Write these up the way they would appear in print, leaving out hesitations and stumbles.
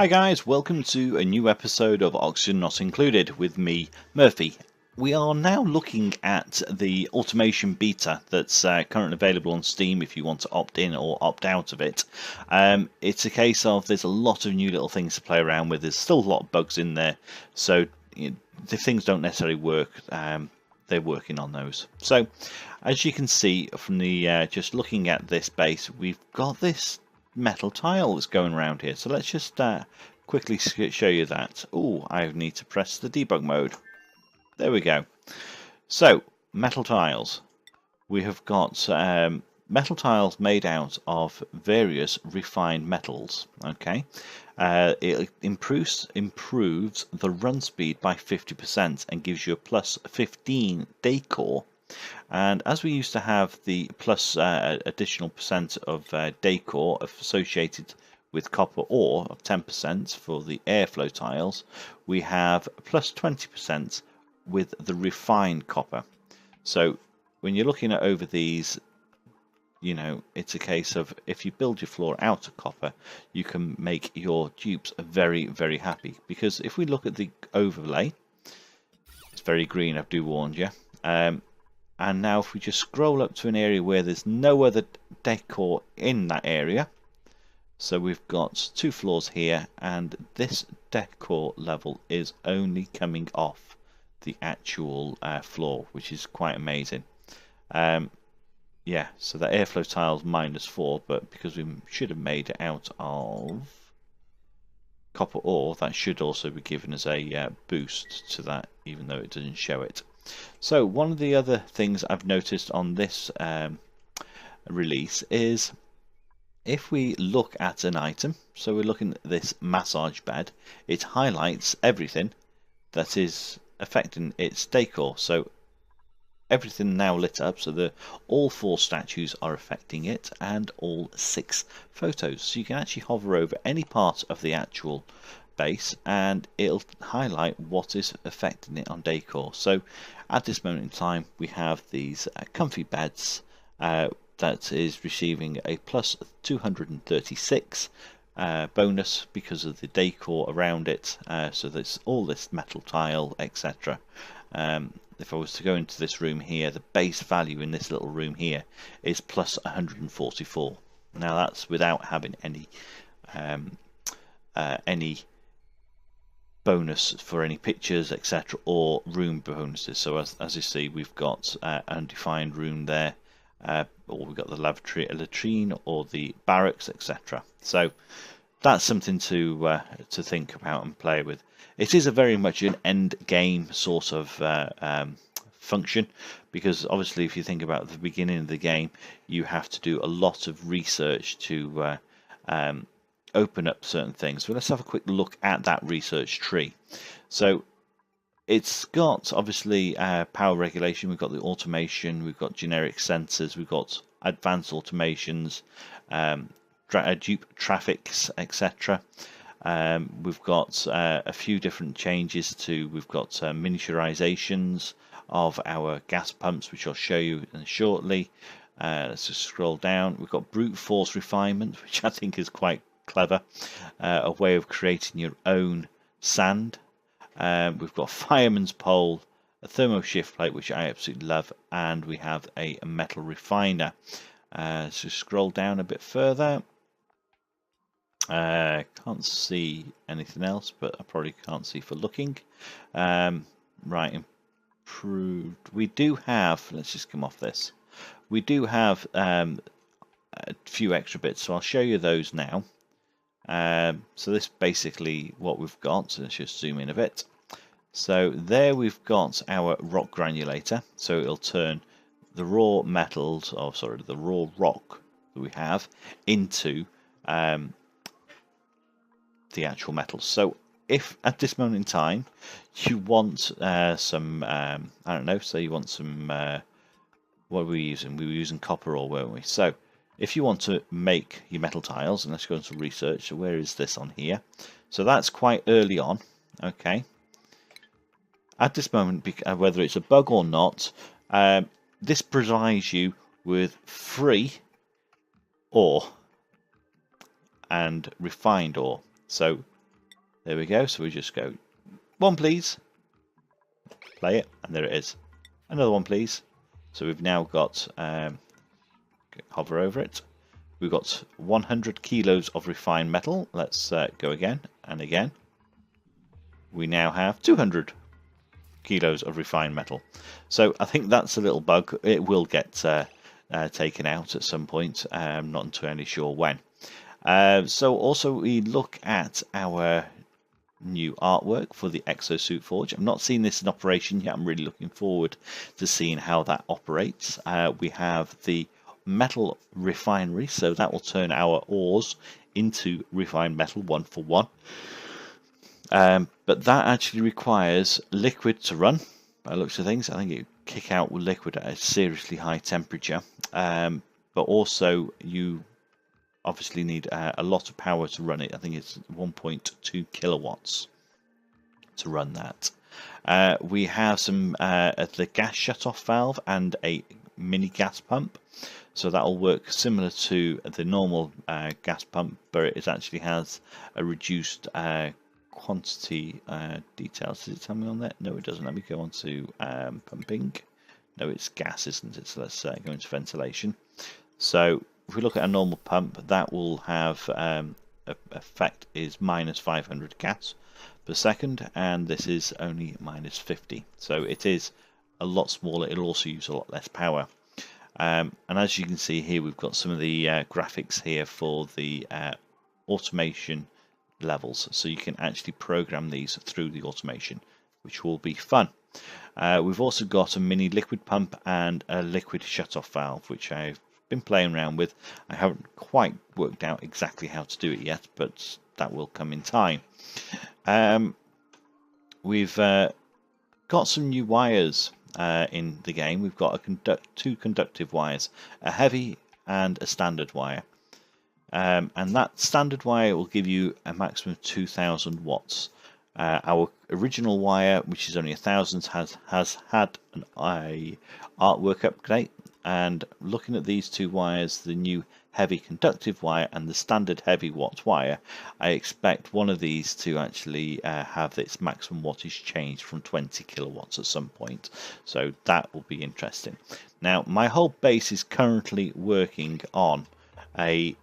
Hi guys, welcome to a new episode of Oxygen Not Included with me, Murphy. We are now looking at the automation beta that's currently available on Steam if you want to opt in or opt out of it. It's a case of there's a lot of new little things to play around with. There's still a lot of bugs in there, so the things don't necessarily work. They're working on those. So as you can see from the just looking at this base, we've got this metal tile that's going around here. So let's just quickly show you that. Oh, I need to press the debug mode. There we go. So metal tiles. We have got metal tiles made out of various refined metals. Okay, it improves the run speed by 50% and gives you a plus 15 decor. And as we used to have the plus additional percent of decor associated with copper ore of 10% for the airflow tiles, we have plus 20% with the refined copper. So when you're looking at over these, you know, it's a case of if you build your floor out of copper, you can make your dupes very, very happy. Because if we look at the overlay, it's very green, I do warn you. And now if we just scroll up to an area where there's no other decor in that area, so we've got two floors here, and this decor level is only coming off the actual floor, which is quite amazing. Yeah, so the airflow tile's -4, but because we should have made it out of copper ore, that should also be giving us a boost to that, even though it doesn't show it. So one of the other things I've noticed on this release is if we look at an item, so we're looking at this massage bed, it highlights everything that is affecting its decor. So everything now lit up, so all 4 statues are affecting it, and all 6 photos. So you can actually hover over any part of the actual base and it'll highlight what is affecting it on decor. So at this moment in time we have these comfy beds that is receiving a plus 236 bonus because of the decor around it. So there's all this metal tile, etc. If I was to go into this room here, the base value in this little room here is plus 144. Now that's without having any bonus for any pictures, etc., or room bonuses. So as you see, we've got undefined room there, or we've got the lavatory, latrine, or the barracks, etc. So that's something to think about and play with. It is a very much an end game sort of function, because obviously if you think about the beginning of the game, you have to do a lot of research to open up certain things. So let's have a quick look at that research tree. So it's got obviously power regulation, we've got the automation, we've got generic sensors, we've got advanced automations, dupe traffics, etc. We've got a few different changes to, we've got miniaturizations of our gas pumps, which I'll show you shortly. Let's just scroll down. We've got brute force refinement, which I think is quite clever, a way of creating your own sand. We've got fireman's pole, a thermo shift plate, which I absolutely love, and we have a metal refiner. So scroll down a bit further. Can't see anything else, but I probably can't see for looking. Right, improved. We do have, let's just come off this. We do have a few extra bits, so I'll show you those now. So this basically what we've got. So let's just zoom in a bit. So there we've got our rock granulator. So it'll turn the raw metals, or sorry, the raw rock that we have into the actual metals. So if at this moment in time you want some, I don't know, say you want some, what were we using? We were using copper ore, weren't we? So if you want to make your metal tiles, and let's go into research, so where is this on here? So that's quite early on, okay. At this moment, whether it's a bug or not, this provides you with free ore and refined ore. So There we go. So we just go, one please, play it, and there it is. Another one please. So we've now got, hover over it. We've got 100 kilos of refined metal. Let's go again and again. We now have 200 kilos of refined metal. So I think that's a little bug. It will get taken out at some point. I'm not entirely sure when. So also we look at our new artwork for the Exosuit Forge. I've not seen this in operation yet. I'm really looking forward to seeing how that operates. We have the metal refinery, so that will turn our ores into refined metal 1 for 1. But that actually requires liquid to run. By the looks of things, I think it kick out with liquid at a seriously high temperature. But also you obviously need a lot of power to run it. I think it's 1.2 kilowatts to run that. We have some the gas shut-off valve and a mini gas pump. So that will work similar to the normal gas pump, but it actually has a reduced quantity details. Does it tell me on that? No, it doesn't. Let me go on to pumping. No, it's gas, isn't it? So let's go into ventilation. So if we look at a normal pump, that will have effect is minus 500 gas per second, and this is only minus 50. So it is a lot smaller. It'll also use a lot less power. And as you can see here, we've got some of the graphics here for the automation levels, so you can actually program these through the automation, which will be fun. We've also got a mini liquid pump and a liquid shut-off valve, which I've been playing around with. I haven't quite worked out exactly how to do it yet, but that will come in time. We've got some new wires in the game. We've got two conductive wires, a heavy and a standard wire. And that standard wire will give you a maximum of 2000 watts. Our original wire, which is only 1000, has had an artwork upgrade. And looking at these two wires, the new heavy conductive wire and the standard heavy watt wire, I expect one of these to actually have its maximum wattage changed from 20 kilowatts at some point. So that will be interesting. Now, my whole base is currently working on a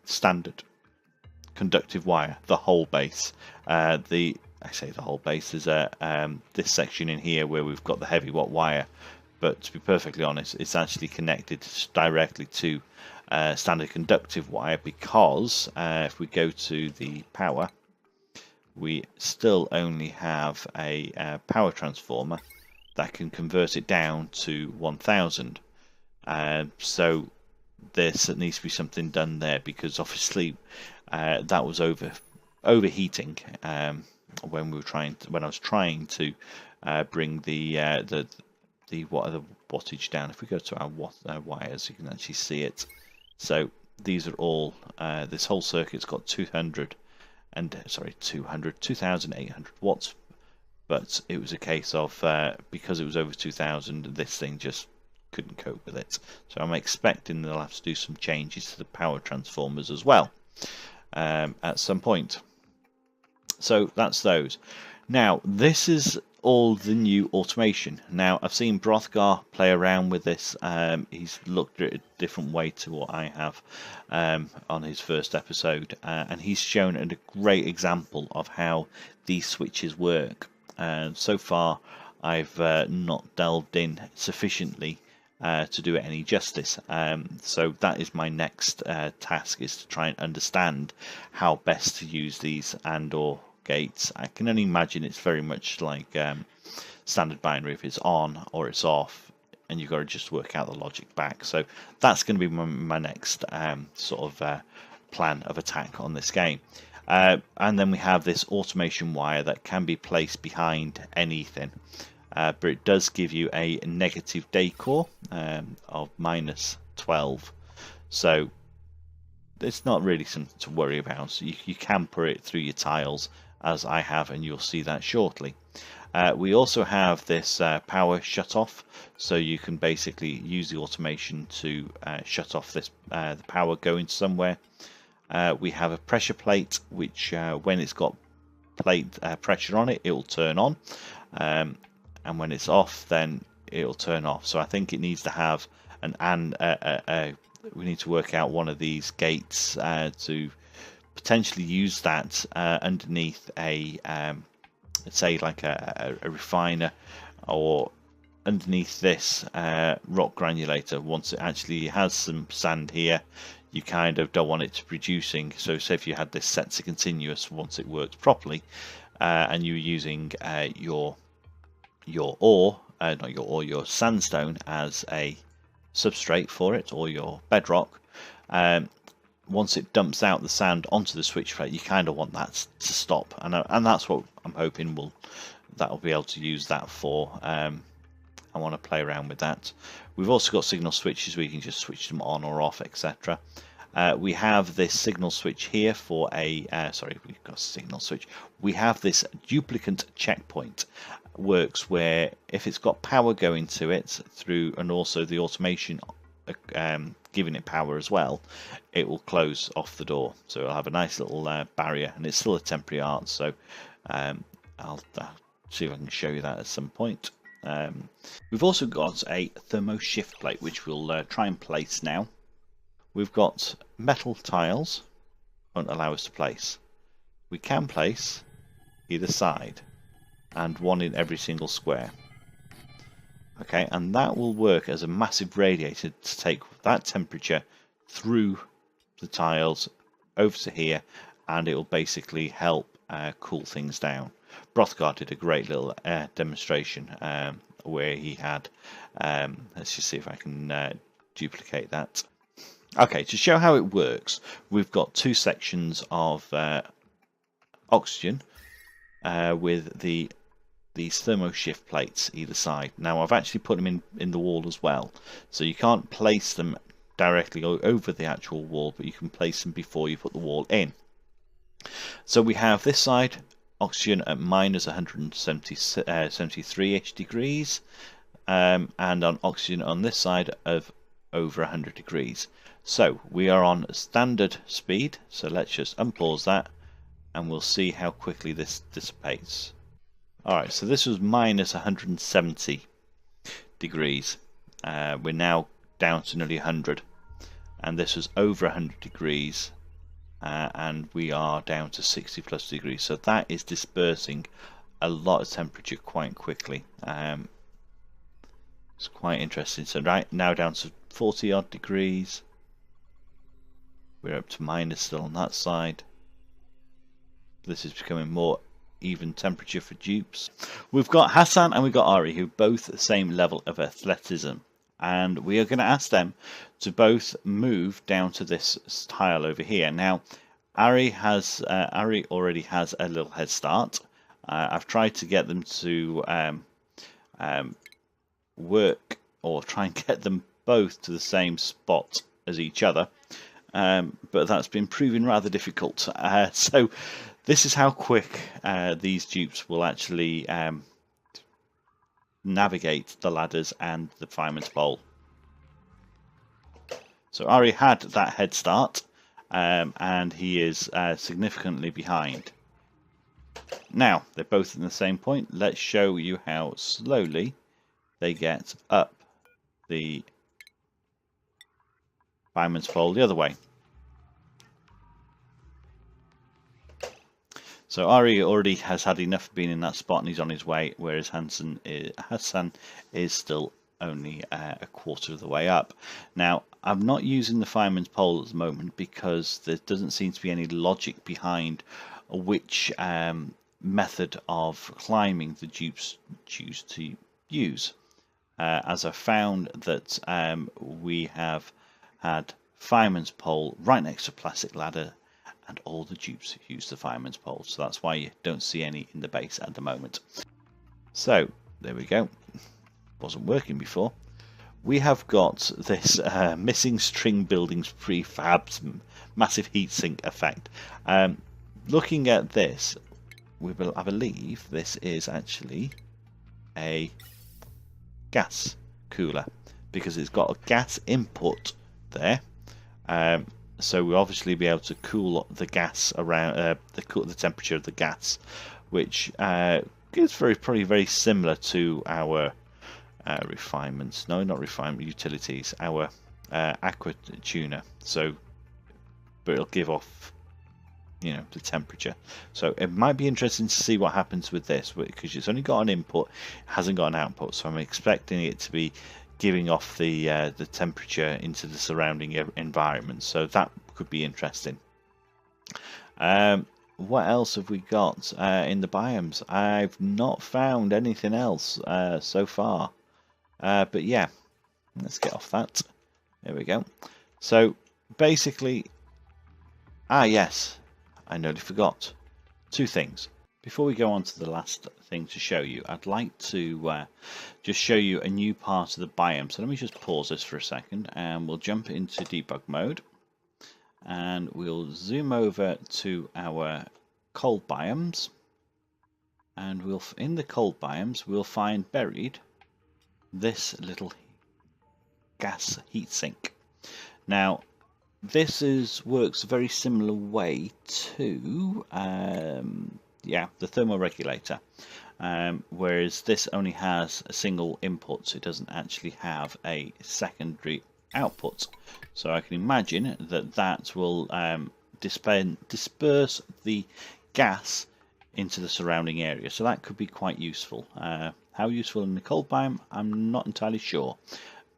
standard conductive wire, the whole base. I say the whole base is this section in here where we've got the heavy watt wire, but to be perfectly honest, it's actually connected directly to standard conductive wire, because if we go to the power, we still only have a power transformer that can convert it down to 1000. So there needs to be something done there, because obviously that was overheating when I was trying to bring the wattage down. If we go to our wires, you can actually see it. So these are all this whole circuit's got 2800 watts, but it was a case of because it was over 2000, this thing just couldn't cope with it. So I'm expecting they'll have to do some changes to the power transformers as well at some point. So that's those. Now this is all the new automation. Now I've seen Brothgar play around with this. He's looked at it a different way to what I have on his first episode, and he's shown a great example of how these switches work. So far I've not delved in sufficiently to do it any justice. So that is my next task, is to try and understand how best to use these and/or gates. I can only imagine it's very much like standard binary. If it's on or it's off, and you've got to just work out the logic back. So that's going to be my next sort of plan of attack on this game. And then we have this automation wire that can be placed behind anything. But it does give you a negative decor of minus 12. So it's not really something to worry about. So you can put it through your tiles, as I have, and you'll see that shortly. We also have this power shut off, so you can basically use the automation to shut off this the power going somewhere. We have a pressure plate, which when it's got plate pressure on it, it will turn on, and when it's off, then it will turn off. So I think it needs to have we need to work out one of these gates to potentially use that underneath a say like a refiner, or underneath this rock granulator. Once it actually has some sand here, you kind of don't want it to be reducing. So say if you had this set to continuous, once it works properly, and you were using your ore, not your ore, your sandstone as a substrate for it, or your bedrock, once it dumps out the sand onto the switch plate, you kind of want that to stop, and that's what I'm hoping that'll be able to use that for. I want to play around with that. We've also got signal switches where you can just switch them on or off, etc. We have this signal switch here for a we've got a signal switch. We have this duplicant checkpoint. Works where if it's got power going to it through, and also the automation giving it power as well, it will close off the door. So it'll have a nice little barrier, and it's still a temporary art. So I'll see if I can show you that at some point. We've also got a thermo shift plate, which we'll try and place now. We've got metal tiles, won't allow us to place. We can place either side, and one in every single square. Okay, and that will work as a massive radiator to take that temperature through the tiles over to here, and it will basically help cool things down. Brothgar did a great little demonstration where he had, let's just see if I can duplicate that. Okay, to show how it works, we've got two sections of oxygen with these thermo shift plates either side. Now I've actually put them in the wall as well, so you can't place them directly over the actual wall, but you can place them before you put the wall in. So we have this side oxygen at minus 173-ish degrees, and on oxygen on this side of over 100 degrees. So we are on standard speed, so let's just unpause that and we'll see how quickly this dissipates. Alright, so this was minus 170 degrees. We're now down to nearly 100, and this was over 100 degrees, and we are down to 60 plus degrees. So that is dispersing a lot of temperature quite quickly. It's quite interesting. So right now down to 40 odd degrees. We're up to minus still on that side. This is becoming more even temperature for dupes. We've got Hassan and we've got Ari, who both the same level of athleticism, and we are going to ask them to both move down to this tile over here. Now Ari already has a little head start. I've tried to get them to work, or try and get them both to the same spot as each other, but that's been proving rather difficult. So this is how quick these dupes will actually navigate the ladders and the fireman's pole. So Ari had that head start, and he is significantly behind. Now they're both in the same point. Let's show you how slowly they get up the fireman's pole the other way. So Ari already has had enough being in that spot and he's on his way, whereas Hassan is still only a quarter of the way up. Now I'm not using the fireman's pole at the moment because there doesn't seem to be any logic behind which method of climbing the dupes choose to use. As I found that we have had fireman's pole right next to plastic ladder, and all the dupes use the fireman's pole, so that's why you don't see any in the base at the moment. So there we go. Wasn't working before. We have got this missing string buildings prefabs massive heatsink effect. Looking at this, I believe this is actually a gas cooler, because it's got a gas input there. So we'll obviously be able to cool the gas around the temperature of the gas, which is probably very similar to our refinements. No, not refinement, utilities. Our aqua tuner. So, but it'll give off, you know, the temperature. So it might be interesting to see what happens with this, because it's only got an input, hasn't got an output. So I'm expecting it to be giving off the temperature into the surrounding environment. So that could be interesting. What else have we got in the biomes? I've not found anything else so far. But yeah, let's get off that. There we go. So basically, yes, I nearly forgot two things. Before we go on to the last thing to show you, I'd like to just show you a new part of the biome. So let me just pause this for a second, and we'll jump into debug mode, and we'll zoom over to our cold biomes, and in the cold biomes we'll find buried this little gas heatsink. Now this works a very similar way to the thermoregulator, whereas this only has a single input, so it doesn't actually have a secondary output. So I can imagine that will disperse the gas into the surrounding area, so that could be quite useful. How useful in the cold biome, I'm not entirely sure,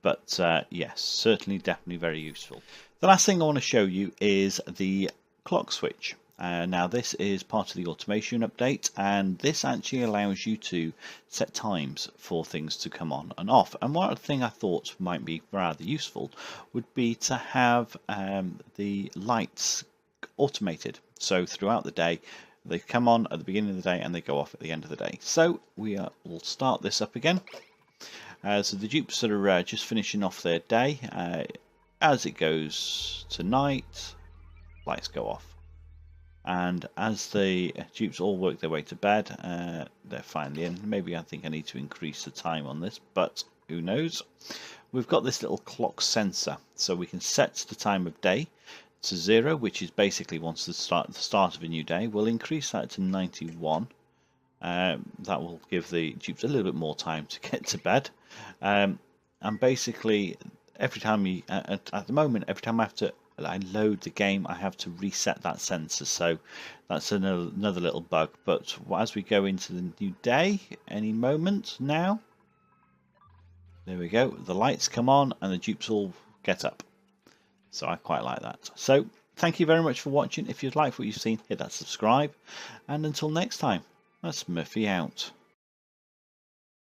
but yes, certainly definitely very useful. The last thing I want to show you is the clock switch. Now this is part of the automation update, and this actually allows you to set times for things to come on and off. And one thing I thought might be rather useful would be to have the lights automated. So throughout the day, they come on at the beginning of the day and they go off at the end of the day. So we'll start this up again. So the dupes are just finishing off their day. As it goes to night, lights go off. And as the dupes all work their way to bed, they're finally in. Maybe I think I need to increase the time on this, but who knows. We've got this little clock sensor, so we can set the time of day to 0, which is basically once the start of a new day. We'll increase that to 91. That will give the dupes a little bit more time to get to bed. And basically, every time at the moment, every time I load the game, I have to reset that sensor. So that's another little bug. But as we go into the new day, any moment now, there we go. The lights come on and the dupes all get up. So I quite like that. So thank you very much for watching. If you'd like what you've seen, hit that subscribe. And until next time, that's Murphy out.